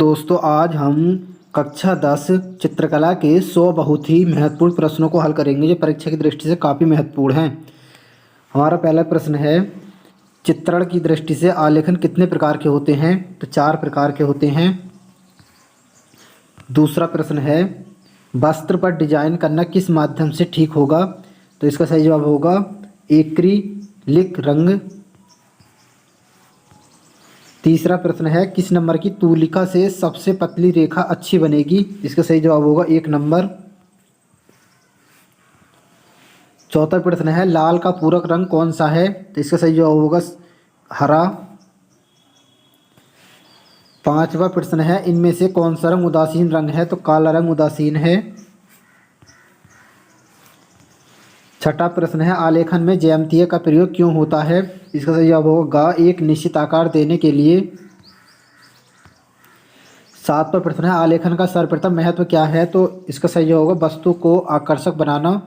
दोस्तों आज हम कक्षा 10 चित्रकला के 100 बहुत ही महत्वपूर्ण प्रश्नों को हल करेंगे जो परीक्षा की दृष्टि से काफ़ी महत्वपूर्ण हैं। हमारा पहला प्रश्न है, चित्रण की दृष्टि से आलेखन कितने प्रकार के होते हैं? तो 4 प्रकार के होते हैं। दूसरा प्रश्न है, वस्त्र पर डिजाइन करना किस माध्यम से ठीक होगा? तो इसका सही जवाब होगा एक्रिलिक रंग। तीसरा प्रश्न है, किस नंबर की तूलिका से सबसे पतली रेखा अच्छी बनेगी? इसका सही जवाब होगा 1 नंबर। चौथा प्रश्न है, लाल का पूरक रंग कौन सा है? तो इसका सही जवाब होगा हरा। पांचवा प्रश्न है, इनमें से कौन सा रंग उदासीन रंग है? तो काला रंग उदासीन है। छठा प्रश्न है, आलेखन में ज्यामिति का प्रयोग क्यों होता है? इसका सही जवाब होगा एक निश्चित आकार देने के लिए। सातवां प्रश्न है, आलेखन का सर्वप्रथम महत्व क्या है? तो इसका सही जवाब होगा वस्तु को आकर्षक बनाना।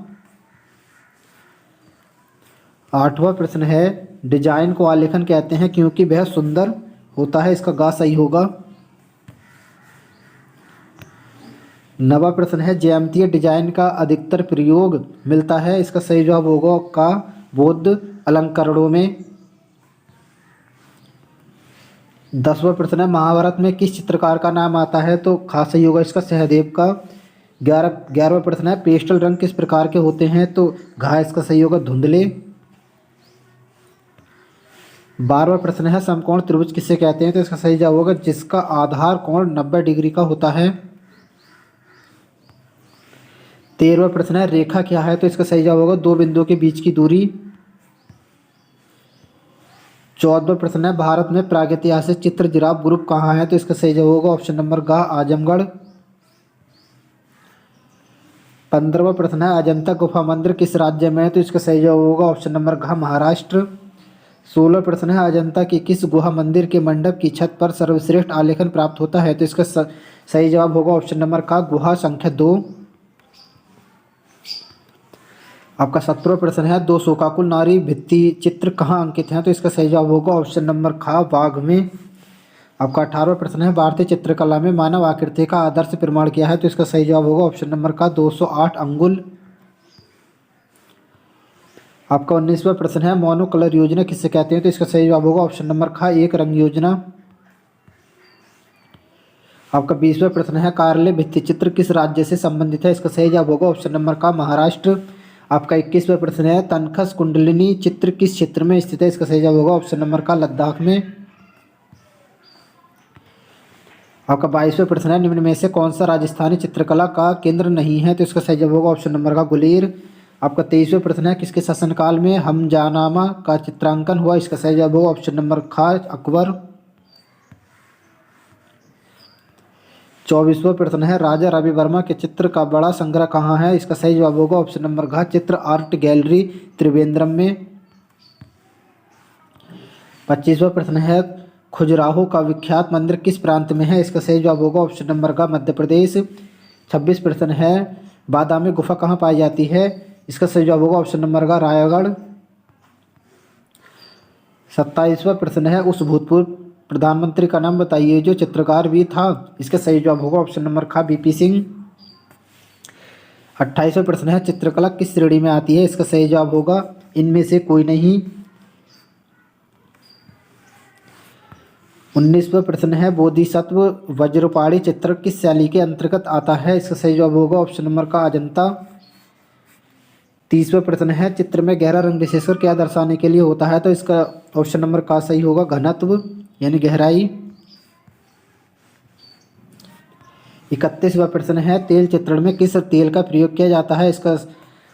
आठवां प्रश्न है, डिजाइन को आलेखन कहते हैं क्योंकि वह सुंदर होता है। इसका गा सही होगा। नवा प्रश्न है, ज्यामितीय डिजाइन का अधिकतर प्रयोग मिलता है। इसका सही जवाब होगा का बौद्ध अलंकरणों में। 10वां प्रश्न है, महाभारत में किस चित्रकार का नाम आता है? तो खास सही होगा इसका सहदेव का। 11वां प्रश्न है, पेस्टल रंग किस प्रकार के होते हैं? तो घा इसका सही होगा धुंधले। 12वां प्रश्न है, समकोण त्रिभुज किसे कहते हैं? तो इसका सही जवाब होगा जिसका आधार कोण 90 डिग्री का होता है। 13वां प्रश्न है, रेखा क्या है? तो इसका सही जवाब होगा दो बिंदुओं के बीच की दूरी। 14वां प्रश्न है, भारत में प्रागैतिहासिक चित्र जिराफ ग्रुप कहाँ है? तो इसका सही जवाब होगा ऑप्शन नंबर ग आजमगढ़। 15वां प्रश्न है, अजंता गुफा मंदिर किस राज्य में है? तो इसका सही जवाब होगा ऑप्शन नंबर घ महाराष्ट्र। 16वां प्रश्न है, अजंता के किस गुहा मंदिर के मंडप की छत पर सर्वश्रेष्ठ आलेखन प्राप्त होता है? तो इसका सही जवाब होगा ऑप्शन नंबर का गुहा संख्या 2। आपका 17वां प्रश्न है, दो शोकाकुल नारी भित्ति चित्र कहाँ अंकित हैं? तो इसका सही जवाब होगा ऑप्शन नंबर खा बाघ में। आपका 18वां प्रश्न है, भारतीय चित्रकला में मानव आकृति का आदर्श प्रमाण क्या है? तो इसका सही जवाब होगा ऑप्शन नंबर का 208 अंगुल। आपका 19वां प्रश्न है, मोनो कलर योजना किसे कहते हैं? तो इसका सही जवाब होगा ऑप्शन नंबर खा एक रंग योजना। आपका 20वां प्रश्न है, कार्यालय भित्ति चित्र किस राज्य से संबंधित है? इसका सही जवाब होगा ऑप्शन नंबर का महाराष्ट्र। आपका 21वां प्रश्न है, तनखस कुंडलिनी चित्र किस क्षेत्र में स्थित है? इसका सही जवाब होगा ऑप्शन नंबर का लद्दाख में। आपका 22वां प्रश्न है, निम्न में से कौन सा राजस्थानी चित्रकला का केंद्र नहीं है? तो इसका सही जवाब होगा ऑप्शन नंबर का गुलेर। आपका 23वां प्रश्न है, किसके शासनकाल में हमजानामा का चित्रांकन हुआ? इसका सही जवाब होगा ऑप्शन नंबर खा अकबर। 24वां प्रश्न है, राजा रवि वर्मा के चित्र का बड़ा संग्रह कहाँ है? इसका सही जवाब होगा ऑप्शन नंबर घ चित्र आर्ट गैलरी त्रिवेंद्रम में। 25वां प्रश्न है, खजुराहो का विख्यात मंदिर किस प्रांत में है? इसका सही जवाब होगा ऑप्शन नंबर का मध्य प्रदेश। 26 प्रश्न है, बादामी गुफा कहाँ पाई जाती है? इसका सही जवाब होगा ऑप्शन नंबर का रायगढ़। 27वां प्रश्न है, उस भूतपूर्व प्रधानमंत्री का नाम बताइए जो चित्रकार भी था। इसका सही जवाब होगा ऑप्शन नंबर खा बीपी सिंह। 28वां प्रश्न है, चित्रकला किस श्रेणी में आती है? इसका सही जवाब होगा इनमें से कोई नहीं। 19वां प्रश्न है, बोधिसत्व वज्रपाणी चित्र किस शैली के अंतर्गत आता है? इसका सही जवाब होगा ऑप्शन नंबर का अजंता। 30वां प्रश्न है, चित्र में गहरा रंग विशेषकर क्या दर्शाने के लिए होता है? तो इसका ऑप्शन नंबर का सही होगा घनत्व यानी गहराई। 31वां प्रश्न है, तेल चित्रण में किस तेल का प्रयोग किया जाता है? इसका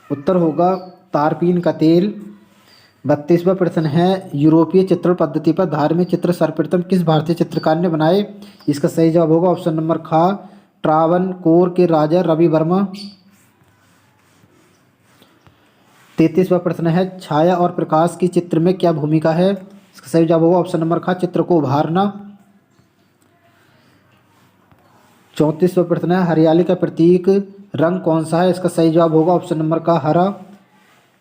उत्तर होगा तारपीन का तेल। 32वां प्रश्न है, यूरोपीय चित्रण पद्धति पर धार्मिक चित्र सर्वप्रथम किस भारतीय चित्रकार ने बनाए? इसका सही जवाब होगा ऑप्शन नंबर खा ट्रावनकोर के राजा रवि वर्मा। 33वां प्रश्न है, छाया और प्रकाश की चित्र में क्या भूमिका है? इसका सही जवाब होगा ऑप्शन नंबर खा चित्र को उभारना। 34वां प्रश्न है, हरियाली का प्रतीक रंग कौन सा है? इसका सही जवाब होगा ऑप्शन नंबर का हरा।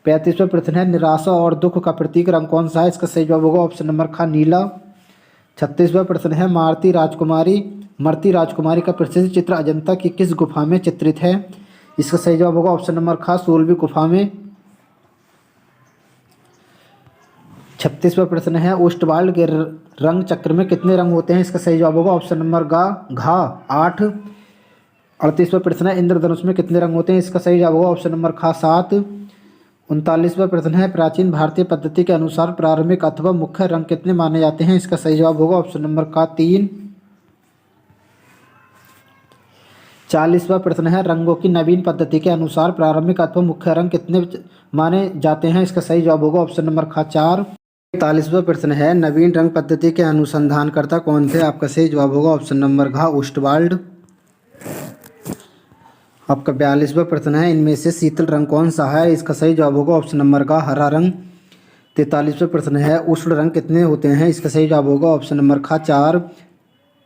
35वां प्रश्न है, निराशा और दुख का प्रतीक रंग कौन सा है? इसका सही जवाब होगा ऑप्शन नंबर खा नीला। 36वां प्रश्न है मरती राजकुमारी का प्रसिद्ध चित्र अजंता की किस गुफा में चित्रित है? इसका सही जवाब होगा ऑप्शन नंबर ख 16वीं गुफा में। 36वां प्रश्न है ओस्टवाल्ड के रंग चक्र में कितने रंग होते हैं? इसका सही जवाब होगा ऑप्शन नंबर घ 8। 38वां प्रश्न है इंद्रधनुष में कितने रंग होते हैं? इसका सही जवाब होगा ऑप्शन नंबर ख 7। 39वां प्रश्न है प्राचीन भारतीय पद्धति के अनुसार प्रारंभिक अथवा मुख्य रंग कितने माने जाते हैं? इसका सही जवाब होगा ऑप्शन नंबर क 3। 40वां प्रश्न है रंगों की नवीन पद्धति के अनुसार प्रारंभिक अथवा मुख्य रंग कितने माने जाते हैं? इसका सही जवाब होगा ऑप्शन नंबर ख 4। 41वां प्रश्न है नवीन रंग पद्धति के अनुसंधानकर्ता कौन थे? आपका सही जवाब होगा ऑप्शन नंबर घ ओस्टवाल्ड। आपका 42वां प्रश्न है इनमें से शीतल रंग कौन सा है? इसका सही जवाब होगा ऑप्शन नंबर का हरा रंग। 43वां प्रश्न है उष्ण रंग कितने होते हैं? इसका सही जवाब होगा ऑप्शन नंबर ख 4।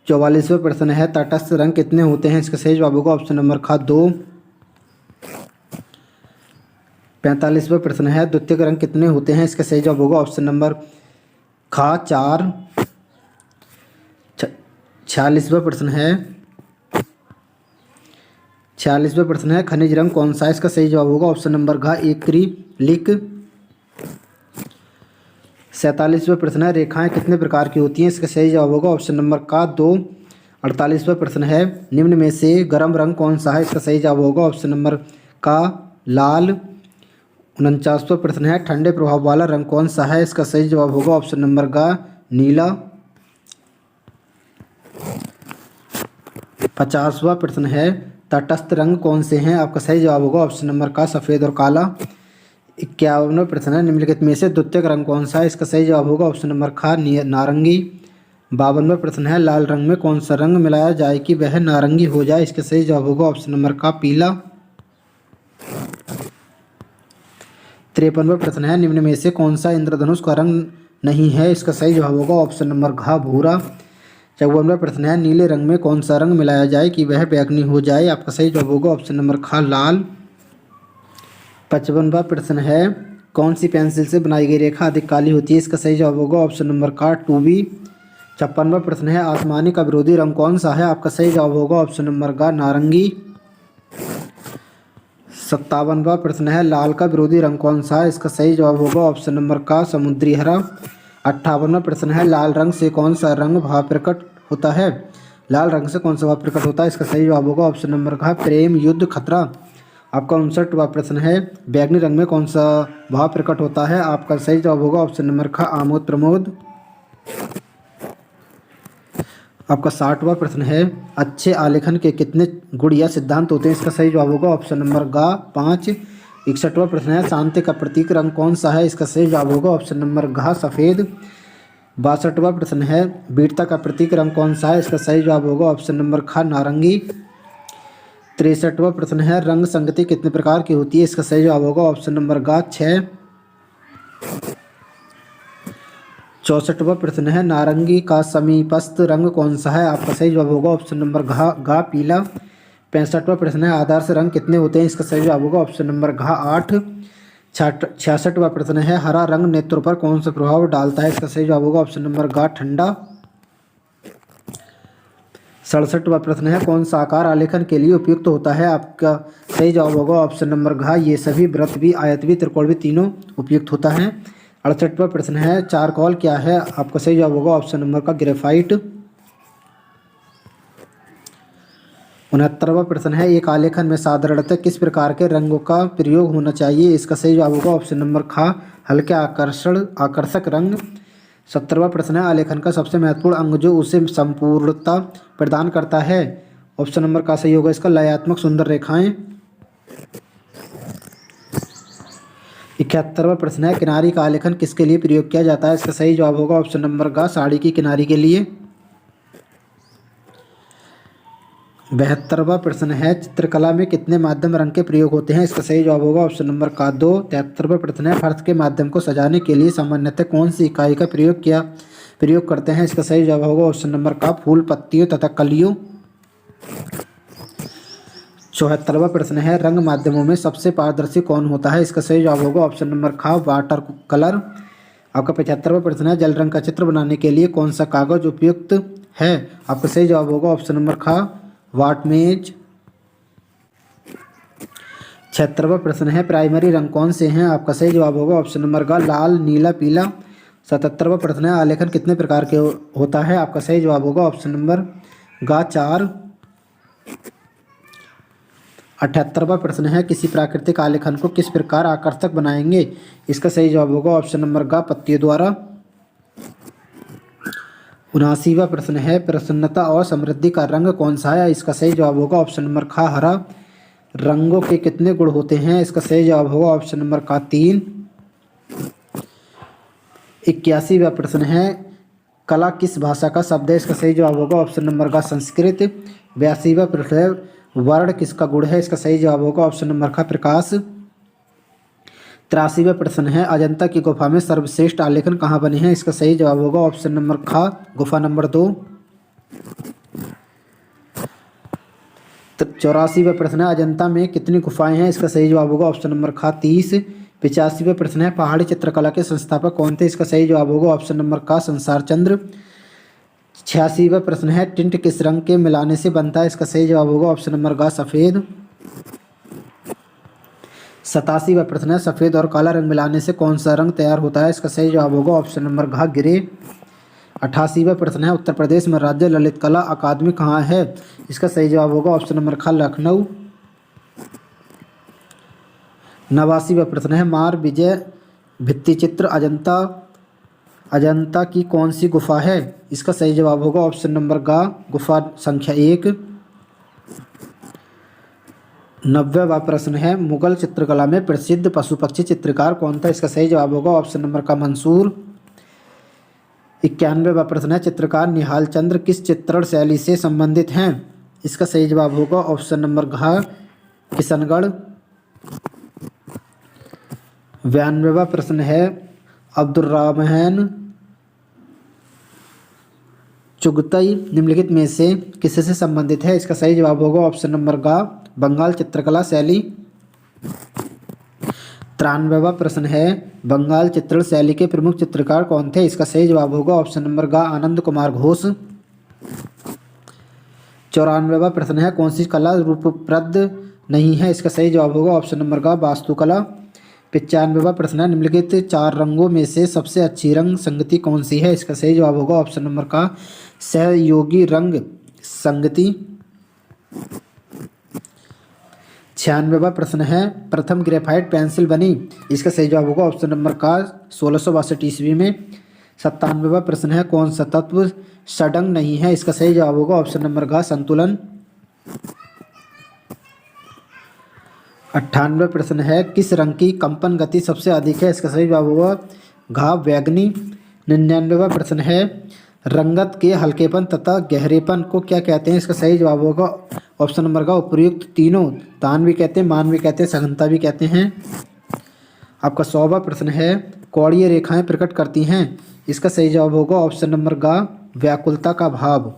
44वां प्रश्न है तटस्थ रंग कितने होते हैं? इसका सही जवाब होगा ऑप्शन नंबर ख 2। 45वां प्रश्न है द्वितीयक रंग कितने होते हैं? इसका सही जवाब होगा ऑप्शन नंबर ख 4। 46वां प्रश्न है खनिज रंग कौन सा है? इसका सही जवाब होगा ऑप्शन नंबर घ एक्रिलिक। 47वां प्रश्न है रेखाएं कितने प्रकार की होती हैं? इसका सही जवाब होगा ऑप्शन नंबर का 2। 48वां प्रश्न है निम्न में से गर्म रंग कौन सा है? इसका सही जवाब होगा ऑप्शन नंबर का लाल। 49वां प्रश्न है ठंडे प्रभाव वाला रंग कौन सा है? इसका सही जवाब होगा ऑप्शन नंबर का नीला। 50वां प्रश्न है तटस्थ रंग कौन से हैं? आपका सही जवाब होगा ऑप्शन नंबर का सफ़ेद और काला। 51वां प्रश्न है निम्नलिखित में से द्वितीयक रंग कौन सा है? इसका सही जवाब होगा ऑप्शन नंबर ख नारंगी। 52वां प्रश्न है लाल रंग में कौन सा रंग मिलाया जाए कि वह नारंगी हो जाए? इसका सही जवाब होगा ऑप्शन नंबर का पीला। 53वां प्रश्न है निम्न में से कौन सा इंद्रधनुष का रंग नहीं है? इसका सही जवाब होगा ऑप्शन नंबर घ भूरा। 54वां प्रश्न है नीले रंग में कौन सा रंग मिलाया जाए कि वह बैंगनी हो जाए? आपका सही जवाब होगा ऑप्शन नंबर ख लाल। 55वां प्रश्न है कौन सी पेंसिल से बनाई गई रेखा अधिक काली होती है? इसका सही जवाब होगा ऑप्शन नंबर का 2B। 56वां प्रश्न है आसमानी का विरोधी रंग कौन सा है? आपका सही जवाब होगा ऑप्शन नंबर का नारंगी। 57वां प्रश्न है लाल का विरोधी रंग कौन सा है? इसका सही जवाब होगा ऑप्शन नंबर का समुद्री हरा। 58वां प्रश्न है लाल रंग से कौन सा रंग भाव प्रकट होता है? लाल रंग से कौन सा भाव प्रकट होता है? इसका सही जवाब होगा ऑप्शन नंबर का प्रेम युद्ध खतरा। आपका 59वां प्रश्न है बैगनी रंग में कौन सा भाव प्रकट होता है? आपका सही जवाब होगा ऑप्शन नंबर ख आमोद प्रमोद। आपका 60वां प्रश्न है अच्छे आलेखन के कितने गुण या सिद्धांत होते हैं? इसका सही जवाब होगा ऑप्शन नंबर ग 5। 61वां प्रश्न है शांति का प्रतीक रंग कौन सा है? इसका सही जवाब होगा ऑप्शन नंबर घ सफ़ेद। 62वां प्रश्न है वीरता का प्रतीक रंग कौन सा है? इसका सही जवाब होगा ऑप्शन नंबर ख नारंगी। 63वां प्रश्न है रंग संगति कितने प्रकार की होती है? इसका सही जवाब होगा ऑप्शन नंबर ग 6। 64वां प्रश्न है नारंगी का समीपस्थ रंग कौन सा है? आपका सही जवाब होगा ऑप्शन नंबर घ पीला। 65वां प्रश्न है आदर्श रंग कितने होते हैं? इसका सही जवाब होगा ऑप्शन नंबर घ 8। 66वां प्रश्न है हरा रंग नेत्रों पर कौन सा प्रभाव डालता है? इसका सही जवाब होगा ऑप्शन नंबर घ ठंडा। 67वां प्रश्न है कौन सा आकार आलेखन के लिए उपयुक्त होता है? आपका सही जवाब होगा ऑप्शन नंबर घ ये सभी वृत्त भी आयत भी त्रिकोण भी तीनों उपयुक्त होता है। 68वां प्रश्न है चारकोल क्या है? आपका सही जवाब होगा ऑप्शन नंबर का ग्रेफाइट। 69वां प्रश्न है एक आलेखन में साधारणतः किस प्रकार के रंगों का प्रयोग होना चाहिए? इसका सही जवाब होगा ऑप्शन नंबर ख हल्के आकर्षक रंग। 70वां प्रश्न है आलेखन का सबसे महत्वपूर्ण अंग जो उसे संपूर्णता प्रदान करता है? ऑप्शन नंबर का सही होगा इसका लयात्मक सुंदर रेखाएं। 71वां प्रश्न है किनारी का आलेखन किसके लिए प्रयोग किया जाता है? इसका सही जवाब होगा ऑप्शन नंबर का साड़ी की किनारी के लिए। 72वां प्रश्न है चित्रकला में कितने माध्यम रंग के प्रयोग होते हैं? इसका सही जवाब होगा ऑप्शन नंबर का 2। 73वां प्रश्न है फर्श के माध्यम को सजाने के लिए सामान्यतः कौन सी इकाई का प्रयोग करते हैं? इसका सही जवाब होगा ऑप्शन नंबर का फूल पत्तियों तथा कलियों। 74वां प्रश्न है रंग माध्यमों में सबसे पारदर्शी कौन होता है? इसका सही जवाब होगा ऑप्शन नंबर ख वाटर कलर। आपका 75वां प्रश्न है, जल रंग का चित्र बनाने के लिए कौन सा कागज उपयुक्त है? आपका सही जवाब होगा ऑप्शन नंबर ख, वाटमेज। 76वां प्रश्न है, प्राइमरी रंग कौन से हैं? आपका सही जवाब होगा ऑप्शन नंबर ग, लाल, नीला, पीला। 77वां प्रश्न है, आलेखन कितने प्रकार के होता है? आपका सही जवाब होगा ऑप्शन नंबर ग, 4। 78वां प्रश्न है, किसी प्राकृतिक आलेखन को किस प्रकार आकर्षक बनाएंगे? इसका सही जवाब होगा ऑप्शन नंबर ग, पत्तियों द्वारा। 79वां प्रश्न है, प्रसन्नता और समृद्धि का रंग कौन सा है? इसका सही जवाब होगा ऑप्शन नंबर ख, हरा। रंगों के कितने गुण होते हैं? इसका सही जवाब होगा ऑप्शन नंबर क, 3। 81वां प्रश्न है, कला किस भाषा का शब्द है? इसका सही जवाब होगा ऑप्शन नंबर ग, संस्कृत। 82वां प्रश्न है, वर्ण किसका गुण है? इसका सही जवाब होगा ऑप्शन नंबर ख, प्रकाश। 83वां प्रश्न है, अजंता की गुफा में सर्वश्रेष्ठ आलेखन कहाँ बने हैं? इसका सही जवाब होगा ऑप्शन नंबर ख, गुफा नंबर 2। 84वां प्रश्न है, अजंता में कितनी गुफाएं हैं? इसका सही जवाब होगा ऑप्शन नंबर ख, 30। 85वां प्रश्न है, पहाड़ी चित्रकला के संस्थापक कौन थे? इसका सही जवाब होगा ऑप्शन नंबर क, संसार चंद्र। 86वां प्रश्न है, टिंट किस रंग के मिलाने से बनता है? इसका सही जवाब होगा ऑप्शन नंबर ग, सफेद। 87वां प्रश्न है, सफेद और काला रंग मिलाने से कौन सा रंग तैयार होता है? इसका सही जवाब होगा ऑप्शन नंबर घ, ग्रे। 88वां प्रश्न है, उत्तर प्रदेश में राज्य ललित कला अकादमी कहाँ है? इसका सही जवाब होगा ऑप्शन नंबर ख, लखनऊ। 89वां प्रश्न है, मार विजय भित्ति चित्र अजंता की कौन सी गुफा है? इसका सही जवाब होगा ऑप्शन नंबर ग, गुफा संख्या 1। 90वां प्रश्न है, मुगल चित्रकला में प्रसिद्ध पशु पक्षी चित्रकार कौन था? इसका सही जवाब होगा ऑप्शन नंबर क, मंसूर। 91वां प्रश्न है, चित्रकार निहाल चंद्र किस चित्रण शैली से संबंधित हैं? इसका सही जवाब होगा ऑप्शन नंबर घ, किशनगढ़। 92वां प्रश्न है, अब्दुर्रहमान चुगतई निम्नलिखित में से किससे संबंधित है? इसका सही जवाब होगा ऑप्शन नंबर ग, बंगाल चित्रकला शैली। 93वां प्रश्न है, बंगाल चित्रण शैली के प्रमुख चित्रकार कौन थे? इसका सही जवाब होगा ऑप्शन नंबर ग, आनंद कुमार घोष। 94वां प्रश्न है, कौन सी कला रूपप्रद नहीं है? इसका सही जवाब होगा ऑप्शन नंबर ग, वास्तुकला। 95वां प्रश्न है, निम्नलिखित 4 रंगों में से सबसे अच्छी रंग संगति कौन सी है? इसका सही जवाब होगा ऑप्शन नंबर क, सहयोगी रंग संगति। 96वां प्रश्न है, प्रथम ग्रेफाइट पेंसिल बनी? इसका सही जवाब होगा ऑप्शन नंबर क, 1662 ईस्वी में। 97वां प्रश्न है, कौन सा तत्व षडंग नहीं है? इसका सही जवाब होगा ऑप्शन नंबर घ, संतुलन। 98वां प्रश्न है, किस रंग की कंपन गति सबसे अधिक है? इसका सही जवाब होगा घ, बैंगनी। 99वां प्रश्न है, रंगत के हल्केपन तथा गहरेपन को क्या कहते हैं? इसका सही जवाब होगा ऑप्शन नंबर का उपर्युक्त तीनों। तान भी कहते हैं, मान भी कहते हैं, सघनता भी कहते हैं। आपका 100वां प्रश्न है, कोणीय रेखाएं प्रकट करती हैं? इसका सही जवाब होगा ऑप्शन नंबर ग, व्याकुलता का भाव।